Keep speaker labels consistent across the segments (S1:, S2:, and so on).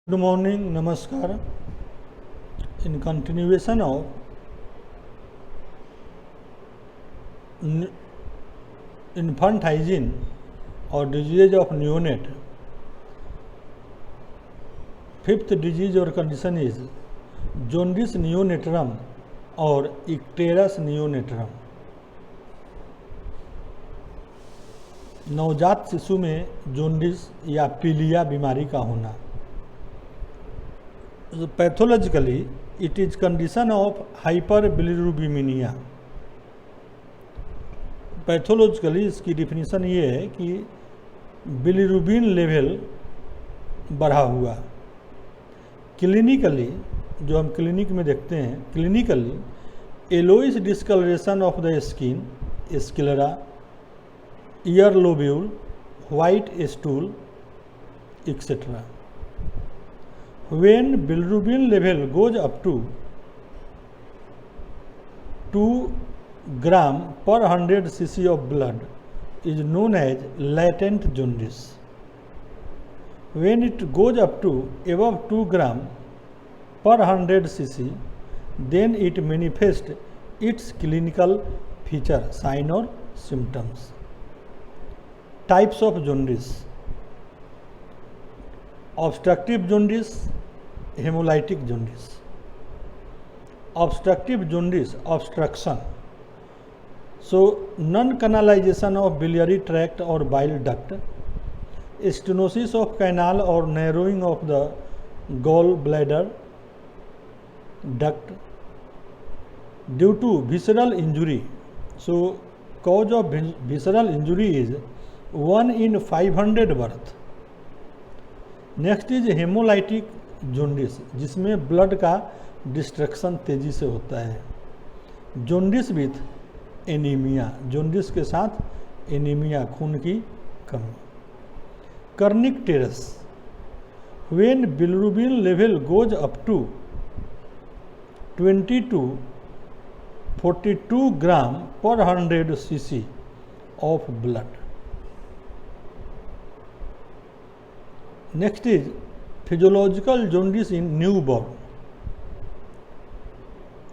S1: Good morning, Namaskar. In continuation of infant hygiene or disease of neonate, fifth disease or condition is jaundice neonatum or icterus neonatum. नवजात शिशु में jaundice या पीलिया बीमारी का होना. Pathologically it is condition of hyperbilirubinemia. Pathologically इसकी definition ये है कि बिलिरुबिन लेवल बढ़ा हुआ. क्लिनिकली जो हम क्लिनिक में देखते हैं, clinically yellowish discolouration of the skin, sclera, ear lobule, white stool etc. When bilirubin level goes up to 2 gram per 100 cc of blood is known as latent jaundice. When it goes up to above 2 gram per 100 cc, then it manifests its clinical feature, sign or symptoms. Types of jaundice: obstructive jaundice, hemolytic jaundice. Obstructive jaundice, obstruction, so non-canalization of biliary tract or bile duct, stenosis of canal or narrowing of the gallbladder duct due to visceral injury. So cause of visceral injury is 1 in 500 birth. Next is hemolytic jaundice, जिसमें blood का destruction तेजी से होता है. Jaundice with anaemia, jaundice के साथ anaemia, खून की कमी. Kernicterus, when bilirubin level goes up to 20 to 42 gram per 100 cc of blood. Next is physiological jaundice in newborn.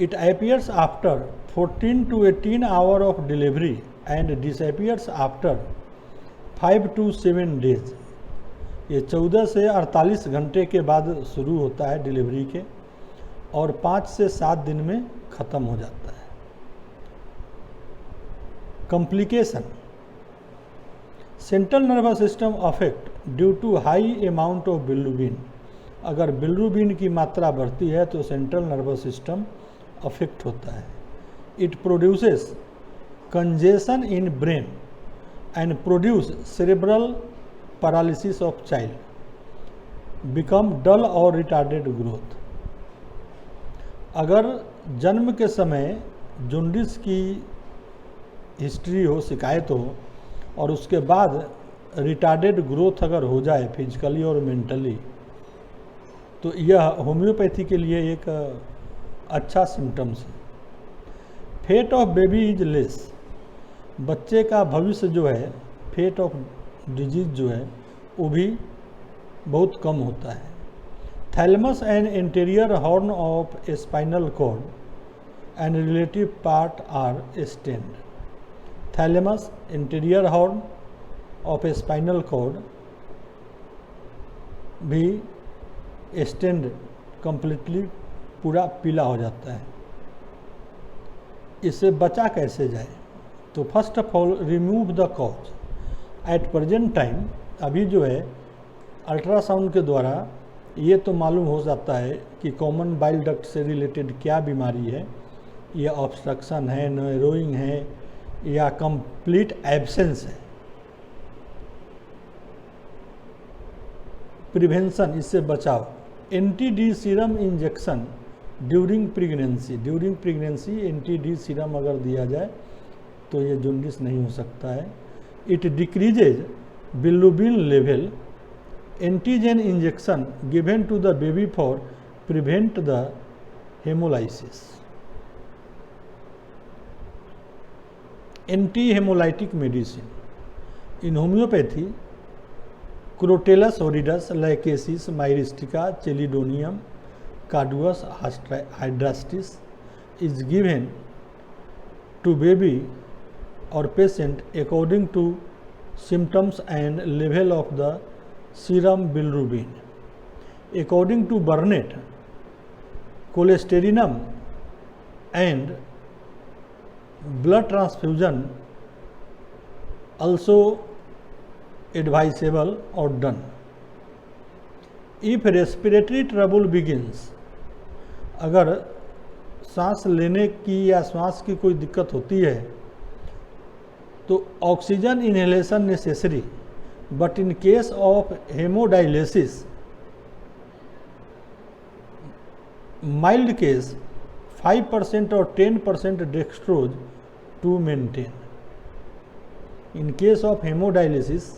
S1: It appears after 14 to 18 hours of delivery and disappears after 5 to 7 days. ये 14 से 48 घंटे के बाद शुरू होता है delivery के और 5 से 7 दिन में ख़त्म हो जाता है. Complication: central nervous system affect due to high amount of bilirubin. अगर बिलिरुबिन की मात्रा बढ़ती है तो सेंट्रल नर्वस सिस्टम अफेक्ट होता है. It produces congestion in brain and produce cerebral paralysis of child, become dull और रिटार्डेड ग्रोथ. अगर जन्म के समय जोंडिस की हिस्ट्री हो, शिकायत हो, और उसके बाद रिटार्डेड ग्रोथ अगर हो जाए फिजिकली और मेंटली, तो यह होम्योपैथी के लिए एक अच्छा सिम्टम्स है. Fate of baby is less, बच्चे का भविष्य जो है, फेट ऑफ डिजीज जो है वो भी बहुत कम होता है. Thalamus and interior horn of spinal cord and relative part are stained. Thalamus, interior horn of spinal cord भी स्टेंड कंप्लीटली पूरा पीला हो जाता है. इससे बचा कैसे जाए? तो first of all remove the cause. At present time अभी जो है अल्ट्रासाउंड के द्वारा ये तो मालूम हो जाता है कि कॉमन बाइल डक्ट से रिलेटेड क्या बीमारी है. ये ऑब्स्ट्रक्शन है, नैरोइंग है या कंप्लीट एब्सेंस है. प्रिवेंशन, इससे बचाव. Anti-D serum injection during pregnancy. During pregnancy anti-D serum अगर दिया जाए तो ये जोंडिस नहीं हो सकता है. It decreases bilirubin level. Antigen injection given to the baby for prevent the haemolysis. Anti haemolytic medicine. In homoeopathy Crotalus horridus, Lachesis, Myristica, Chelidonium, Carduus, hydrastis is given to baby or patient according to symptoms and level of the serum bilirubin. According to Burnett, cholestyrinum and blood transfusion also advisable or done. If respiratory trouble begins, अगर सांस लेने की या श्वास की कोई दिक्कत होती है तो oxygen inhalation necessary, but in case of haemodialysis mild case 5% और 10% dextrose to maintain. In case of haemodialysis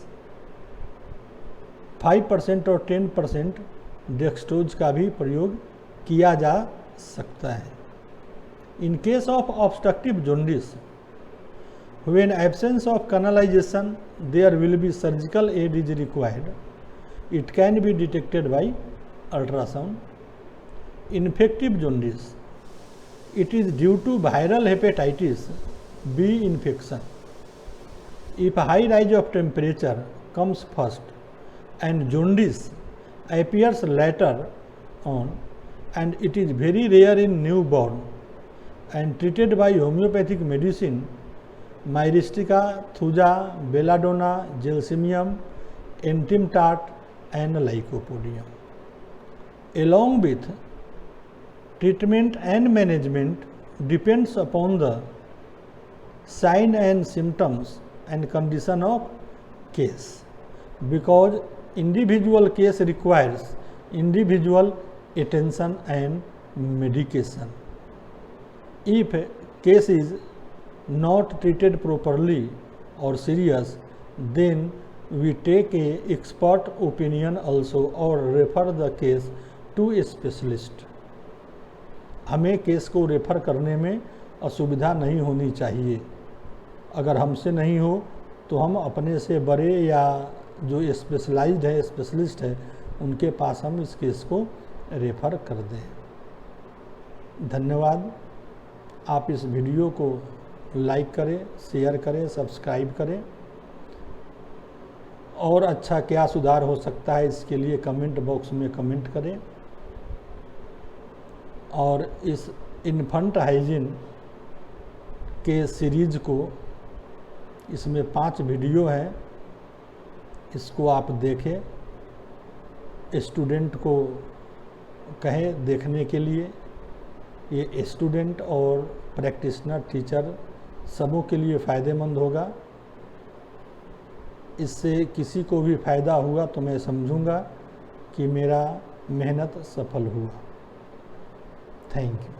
S1: 5% और 10% डेक्सट्रोज का भी प्रयोग किया जा सकता है. इन case of obstructive jaundice, when absence of canalization there will be surgical aid is required. It can be detected by ultrasound. Infective jaundice, it is due to viral hepatitis B infection. If high rise of temperature comes first and jaundice appears later on, and it is very rare in newborn and treated by homeopathic medicine, Myristica, Thuja, Belladonna, Gelsemium, Entimtat and Lycopodium. Along with treatment and management depends upon the sign and symptoms and condition of case, because individual case requires individual attention and medication. If case is not treated properly or serious, then we take a expert opinion also or refer the case to a specialist. हमें case को refer करने में असुविधा नहीं होनी चाहिए. अगर हमसे नहीं हो तो हम अपने से बड़े या जो स्पेशलाइज्ड है, स्पेशलिस्ट है, उनके पास हम इस केस को रेफर कर दें. धन्यवाद. आप इस वीडियो को लाइक करें, शेयर करें, सब्सक्राइब करें, और अच्छा क्या सुधार हो सकता है इसके लिए कमेंट बॉक्स में कमेंट करें. और इस इन्फेंट हाइजीन के सीरीज को, इसमें 5 वीडियो हैं, इसको आप देखें. स्टूडेंट को कहें देखने के लिए. ये स्टूडेंट और प्रैक्टिशनर, टीचर सबों के लिए फ़ायदेमंद होगा. इससे किसी को भी फ़ायदा हुआ तो मैं समझूंगा कि मेरा मेहनत सफल हुआ. Thank you.